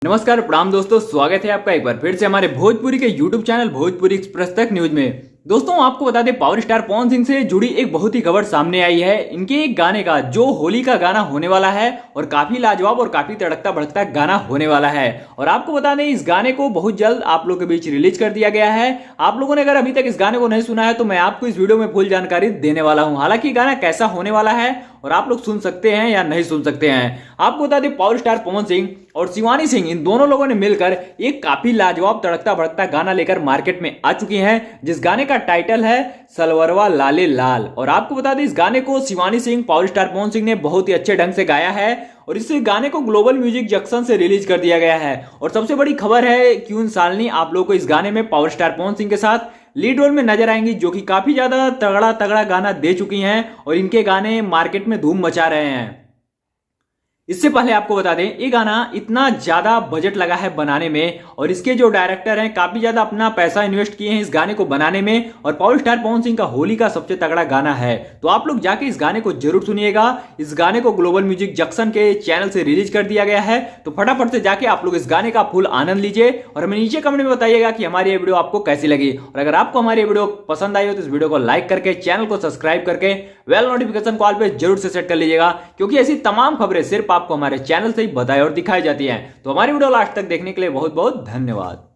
नमस्कार प्रणाम दोस्तों, स्वागत है आपका एक बार फिर से हमारे भोजपुरी के यूट्यूब चैनल भोजपुरी एक्सप्रेस तक न्यूज में। दोस्तों आपको बता दें, पावर स्टार पवन सिंह से जुड़ी एक बहुत ही खबर सामने आई है। इनके एक गाने का जो होली का गाना होने वाला है और काफी लाजवाब और काफी तड़कता भड़कता गाना होने वाला है। और आपको बता दें, इस गाने को बहुत जल्द आप लोगों के बीच रिलीज कर दिया गया है। आप लोगों ने अगर अभी तक इस गाने को नहीं सुना है तो मैं आपको इस वीडियो में फुल जानकारी देने वाला हूं। हालांकि गाना कैसा होने वाला है और आप लोग सुन सकते हैं या नहीं सुन सकते हैं। आपको बता दें, पावर स्टार पवन सिंह और शिवानी सिंह इन दोनों लोगों ने मिलकर एक काफी लाजवाब तड़कता भड़कता गाना लेकर मार्केट में आ चुकी हैं, जिस गाने का टाइटल है सलवरवा लाले लाल। और आपको बता दें, इस गाने को शिवानी सिंह पावर स्टार पवन सिंह ने बहुत ही अच्छे ढंग से गाया है और इस गाने को ग्लोबल म्यूजिक जंक्शन से रिलीज कर दिया गया है। और सबसे बड़ी खबर है, क्यून सालनी आप लोगों को इस गाने में पावर स्टार पवन सिंह के साथ लीड रोल में नजर आएंगी, जो कि काफी ज्यादा तगड़ा तगड़ा गाना दे चुकी हैं और इनके गाने मार्केट में धूम मचा रहे हैं। इससे पहले आपको बता दें, ये गाना इतना ज्यादा बजट लगा है बनाने में और इसके जो डायरेक्टर हैं काफी ज्यादा अपना पैसा इन्वेस्ट किए हैं इस गाने को बनाने में। और पावर स्टार पवन सिंह का होली का सबसे तगड़ा गाना है, तो आप लोग जाके इस गाने को जरूर सुनिएगा। इस गाने को ग्लोबल म्यूजिक जंक्शन के चैनल से रिलीज कर दिया गया है, तो फटाफट से जाके आप लोग इस गाने का फुल आनंद लीजिए और हमें नीचे कमेंट में बताइएगा कि हमारी ये वीडियो आपको कैसी लगी। और अगर आपको हमारी वीडियो पसंद आई हो तो इस वीडियो को लाइक करके, चैनल को सब्सक्राइब करके बेल नोटिफिकेशन कॉल पे जरूर से सेट कर लीजिएगा, क्योंकि ऐसी तमाम खबरें सिर्फ आपको हमारे चैनल से ही बताई और दिखाई जाती हैं। तो हमारी वीडियो लास्ट तक देखने के लिए बहुत बहुत धन्यवाद।